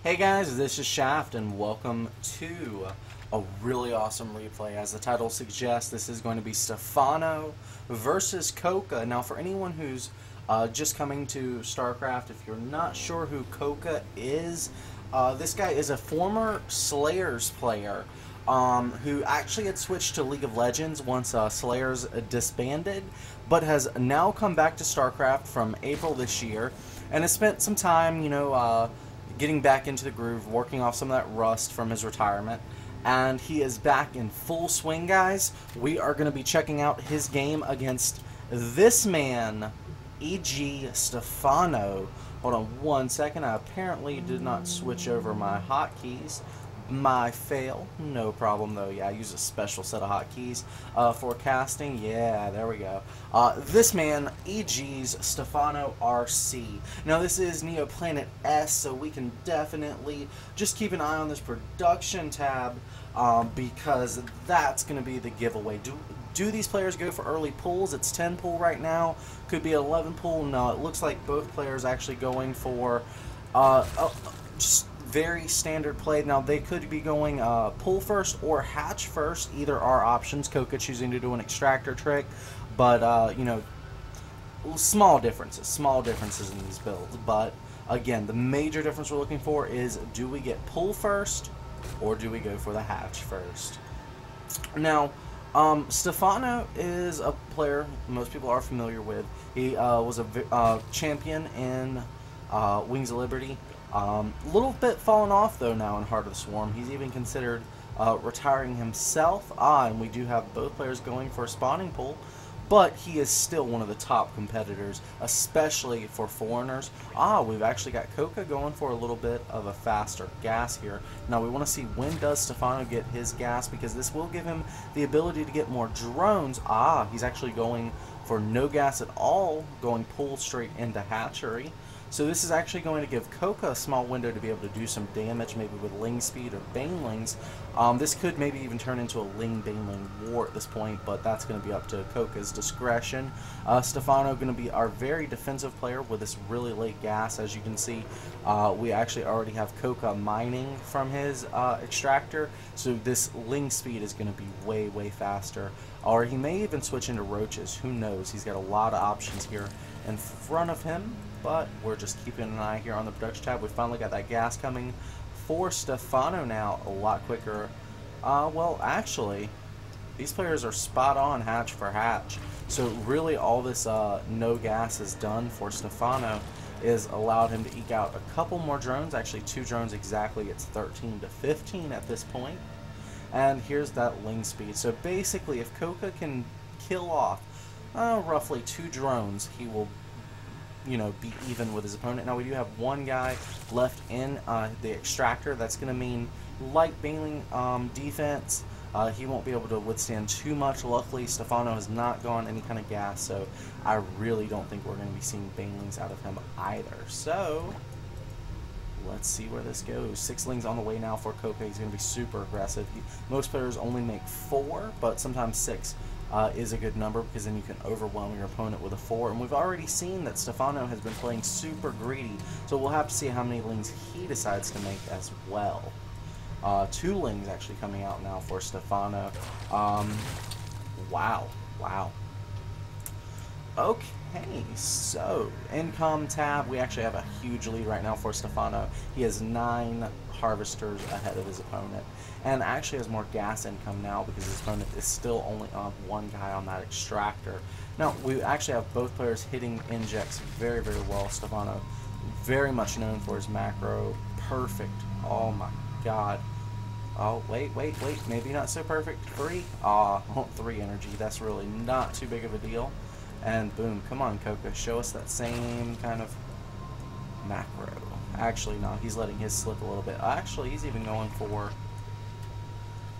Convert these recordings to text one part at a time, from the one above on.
Hey guys, this is Shaft and welcome to a really awesome replay. As the title suggests, this is going to be Stephano versus Coca. Now for anyone who's just coming to StarCraft, if you're not sure who Coca is, this guy is a former Slayers player who actually had switched to League of Legends once Slayers disbanded, but has now come back to StarCraft from April this year and has spent some time, getting back into the groove, working off some of that rust from his retirement, and he is back in full swing, guys. We are going to be checking out his game against this man, E.G. Stephano. Hold on one second, I apparently did not switch over my hotkeys. My fail, no problem though. Yeah, I use a special set of hotkeys for casting. Yeah, there we go. This man, EG's Stephano RC. Now this is Neoplanet S, so we can definitely just keep an eye on this production tab because that's going to be the giveaway. Do these players go for early pulls? It's 10 pull right now. Could be 11 pull. No, it looks like both players actually going for just very standard play. Now they could be going pull first or hatch first. Either are options. Coca choosing to do an extractor trick, but small differences in these builds. But again, the major difference we're looking for is, do we get pull first or do we go for the hatch first? Now Stephano is a player most people are familiar with. He was a champion in Wings of Liberty. Little bit fallen off though now in Heart of the Swarm. He's even considered retiring himself. And we do have both players going for a spawning pool, but he is still one of the top competitors, especially for foreigners. We've actually got Coca going for a little bit of a faster gas here. Now we want to see, when does Stephano get his gas, because this will give him the ability to get more drones. He's actually going for no gas at all, going pull straight into hatchery. So this is actually going to give Coca a small window to be able to do some damage, maybe with Ling Speed or Banelings. This could maybe even turn into a Ling-Baneling war at this point, but that's going to be up to Coca's discretion. Stephano going to be our very defensive player with this really late gas. As you can see, we actually already have Coca mining from his extractor, so this Ling Speed is going to be way, way faster. Or he may even switch into roaches. Who knows? He's got a lot of options here in front of him. But we're just keeping an eye here on the production tab. We finally got that gas coming for Stephano now a lot quicker. Well, actually, these players are spot on hatch for hatch. So really all this no gas has done for Stephano is allowed him to eke out a couple more drones. Actually, 2 drones exactly. It's 13 to 15 at this point. And here's that Ling Speed. So basically, if Coca can kill off roughly 2 drones, he will be even with his opponent. Now we do have one guy left in the extractor. That's going to mean light Baneling defense. He won't be able to withstand too much. Luckily, Stephano has not gone any kind of gas, so I really don't think we're going to be seeing Banelings out of him either. So let's see where this goes. 6 Lings on the way now for Coca. He's going to be super aggressive. Most players only make 4, but sometimes 6 is a good number, because then you can overwhelm your opponent with a 4. And we've already seen that Stephano has been playing super greedy, so we'll have to see how many Lings he decides to make as well. 2 Lings actually coming out now for Stephano. Wow. Okay, so income tab, we actually have a huge lead right now for Stephano. He has 9 harvesters ahead of his opponent, and actually has more gas income now because his opponent is still only on 1 guy on that extractor. Now we actually have both players hitting injects very, very well. Stephano very much known for his macro. Perfect. Oh my god. Oh, wait, maybe not so perfect. 3? 3 energy. That's really not too big of a deal. And boom, come on Coca, show us that same kind of macro. Actually, no, he's letting his slip a little bit. Actually, he's even going for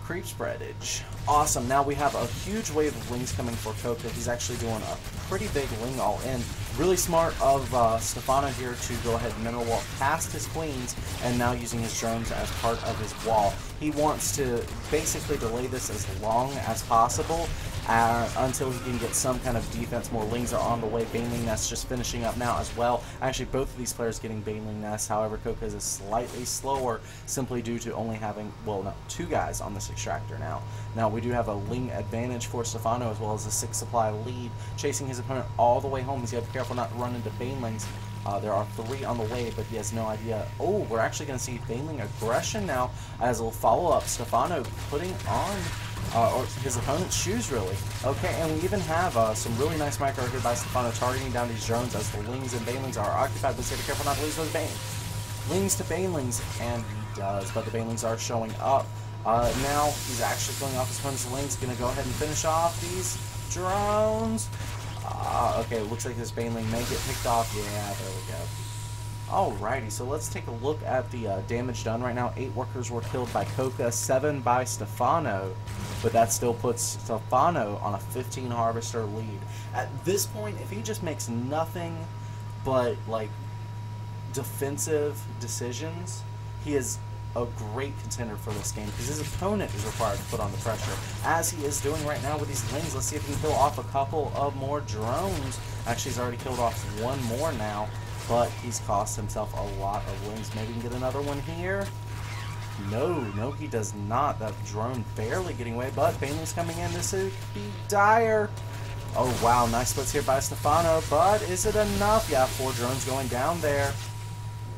creep spreadage. Awesome, now we have a huge wave of Lings coming for Coca. He's actually doing a pretty big Ling all-in. Really smart of Stephano here to go ahead and mineral wall past his queens, and now using his drones as part of his wall. He wants to basically delay this as long as possible until he can get some kind of defense. More Lings are on the way. Baneling Nest just finishing up now as well. Actually, both of these players getting Baneling Nest. However, Coca is slightly slower simply due to only having, well, no, 2 guys on this extractor now. Now, we do have a Ling advantage for Stephano as well as a 6 supply lead, chasing his opponent all the way home. He's got to be careful not to run into Banelings. There are 3 on the way, but he has no idea. Oh, we're actually going to see Baneling aggression now as a follow-up. Stephano putting on or his opponent's shoes, really. Okay, and we even have some really nice micro here by Stephano targeting down these drones as the Lings and Banelings are occupied. But be careful not to lose those Lings to Banelings, and he does, but the Banelings are showing up. Now he's actually going off his opponent's Lings, going to go ahead and finish off these drones. Okay, it looks like this Baneling may get picked off. Yeah, there we go. Alrighty, so let's take a look at the damage done right now. 8 workers were killed by Coca, 7 by Stephano, but that still puts Stephano on a 15 harvester lead. At this point, if he just makes nothing but like defensive decisions, he is a great contender for this game because his opponent is required to put on the pressure, as he is doing right now with these Lings. Let's see if he can kill off a couple of more drones. Actually, he's already killed off 1 more now, but he's cost himself a lot of Lings. Maybe he can get another one here. No, he does not. That drone barely getting away, but Baneling's coming in. This could be dire. Oh, wow, nice splits here by Stephano, but is it enough? Yeah, 4 drones going down there.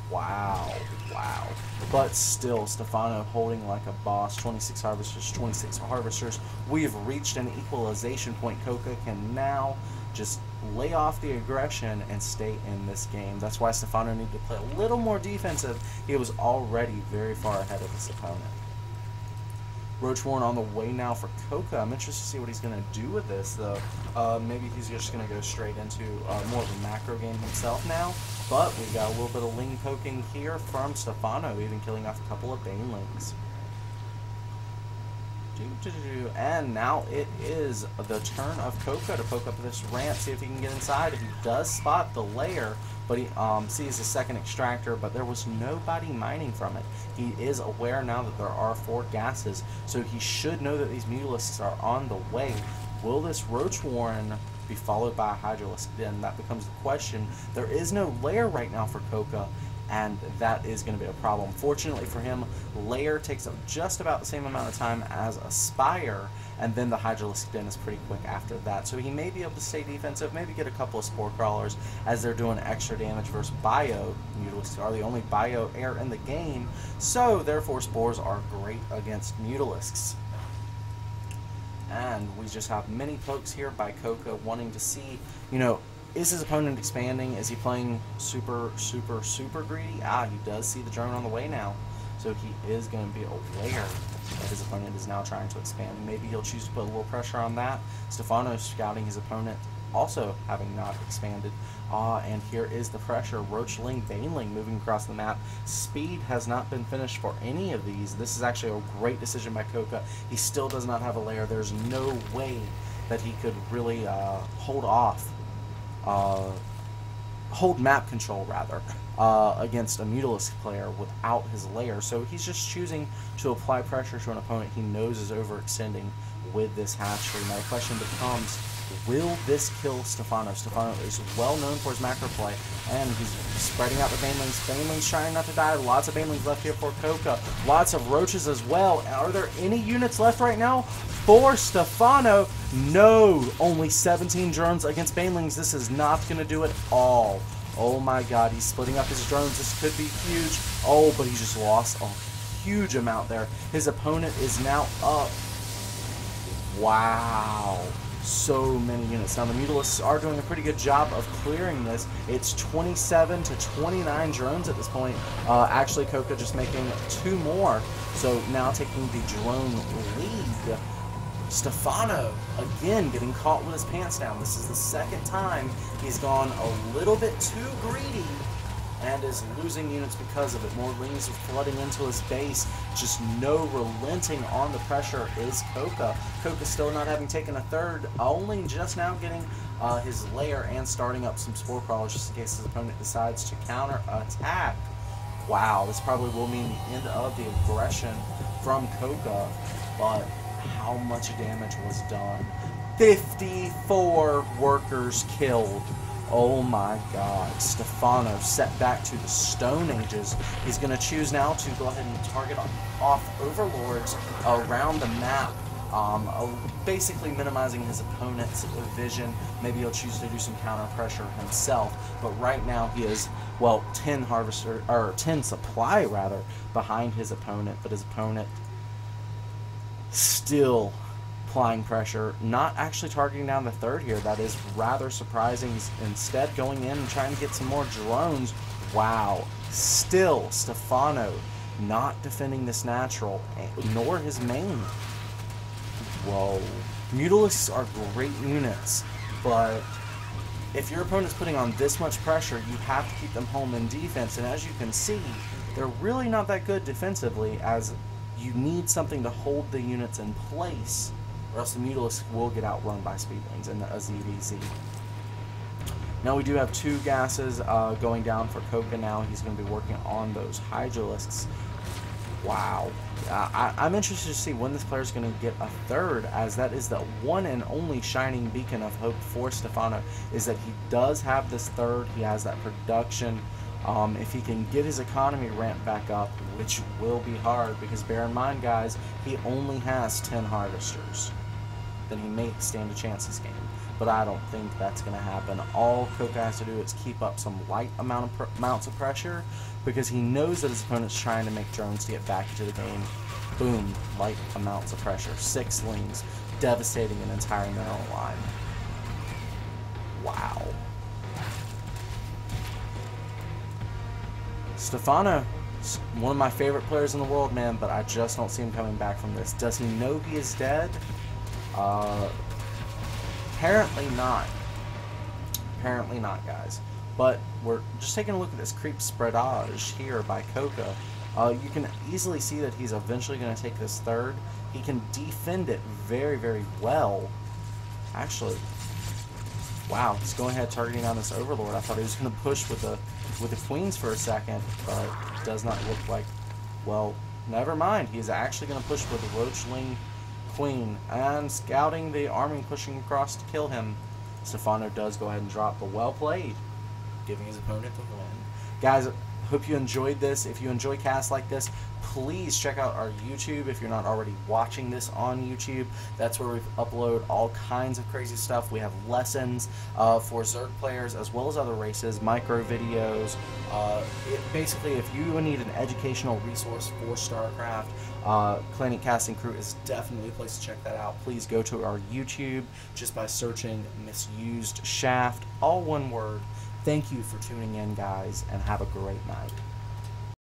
Wow. But still, Stephano holding like a boss. 26 harvesters, 26 harvesters. We have reached an equalization point. Coca can now just lay off the aggression and stay in this game. That's why Stephano needed to play a little more defensive. He was already very far ahead of his opponent. Roach Warren on the way now for Coca. I'm interested to see what he's going to do with this, though. Maybe he's just going to go straight into more of a macro game himself now. But we got a little bit of Ling poking here from Stephano, even killing off a couple of Banelings. And now it is the turn of Coca to poke up this ramp, see if he can get inside. He does spot the lair, but he sees the second extractor, but there was nobody mining from it. He is aware now that there are 4 gases, so he should know that these Mutalisks are on the way. Will this Roach Warren be followed by a Hydralisk? Then that becomes the question. There is no lair right now for Coca, and that is going to be a problem. Fortunately for him, lair takes up just about the same amount of time as a Spire, and then the Hydralisk Den is pretty quick after that. So he may be able to stay defensive, maybe get a couple of Spore Crawlers as they're doing extra damage versus Bio. Mutalisks are the only Bio air in the game, so therefore Spores are great against Mutalisks. And we just have many pokes here by Coca wanting to see, is his opponent expanding? Is he playing super greedy? He does see the drone on the way now. So he is going to be aware that his opponent is now trying to expand. Maybe he'll choose to put a little pressure on that. Stephano scouting his opponent, also having not expanded. And here is the pressure. Roach Ling, Baneling moving across the map. Speed has not been finished for any of these. This is actually a great decision by Coca. He still does not have a lair. There's no way that he could really hold map control rather against a Mutalisk player without his lair. So he's just choosing to apply pressure to an opponent he knows is overextending with this hatchery. Now the question becomes, will this kill Stephano? Stephano is well known for his macro play, and he's spreading out the Banelings. Banelings trying not to die. Lots of Banelings left here for Coca. Lots of Roaches as well. Are there any units left right now for Stephano? No. Only 17 drones against Banelings. This is not going to do it all. Oh my god, he's splitting up his drones. This could be huge. Oh, but he just lost a huge amount there. His opponent is now up. Wow. So many units. Now the Mutalisks are doing a pretty good job of clearing this. It's 27 to 29 drones at this point. Actually, Coca just making 2 more. So now taking the drone lead. Stephano, again, getting caught with his pants down. This is the second time he's gone a little bit too greedy and is losing units because of it. More Lings are flooding into his base. Just no relenting on the pressure is Coca. Coca still not having taken a third, only just now getting his lair and starting up some Spore Crawlers just in case his opponent decides to counter attack. Wow, this probably will mean the end of the aggression from Coca, but how much damage was done 54 workers killed. Oh my god. Stephano set back to the Stone Ages. He's going to choose now to go ahead and target off overlords around the map. Basically minimizing his opponent's vision. Maybe he'll choose to do some counter pressure himself. But right now he is, well, 10 supply rather behind his opponent. But his opponent still applying pressure, not actually targeting down the third here. That is rather surprising. He's instead going in and trying to get some more drones. Wow. Still, Stephano not defending this natural, nor his main. Whoa. Mutalisks are great units, but if your opponent's putting on this much pressure, you have to keep them home in defense, and as you can see, they're really not that good defensively, as you need something to hold the units in place, or else the Mutalisks will get outrun by Speedlings and a ZVZ. Now we do have 2 gases going down for Coca now. He's going to be working on those Hydralisks. Wow. I'm interested to see when this player is going to get a third, as that is the one and only shining beacon of hope for Stephano, is that he does have this third. He has that production. If he can get his economy ramped back up, which will be hard, because bear in mind, guys, he only has 10 harvesters, then he may stand a chance this game. But I don't think that's going to happen. All Coca has to do is keep up some light amounts of pressure, because he knows that his opponent's trying to make drones to get back into the game. Boom, light amounts of pressure. 6 lings, devastating an entire mineral line. Wow. Stephano, one of my favorite players in the world, man, but I just don't see him coming back from this. Does he know he is dead? Apparently not. Apparently not, guys. But we're just taking a look at this creep spreadage here by Coca. You can easily see that he's eventually going to take this third. He can defend it very, very well. Actually, wow, he's going ahead targeting down this Overlord. I thought he was going to push with the Queens for a second, but it does not look like, well, never mind. He's actually going to push with the Roachling Queen, and scouting the army pushing across to kill him. Stephano does go ahead and drop, but well played, giving his opponent the win. Guys, hope you enjoyed this. If you enjoy casts like this, please check out our YouTube if you're not already watching this on YouTube. That's where we upload all kinds of crazy stuff. We have lessons for Zerg players as well as other races, micro videos. Basically, if you need an educational resource for StarCraft, Clanic Casting Crew is definitely a place to check that out. Please go to our YouTube just by searching Misused Shaft, all one word. Thank you for tuning in, guys, and have a great night.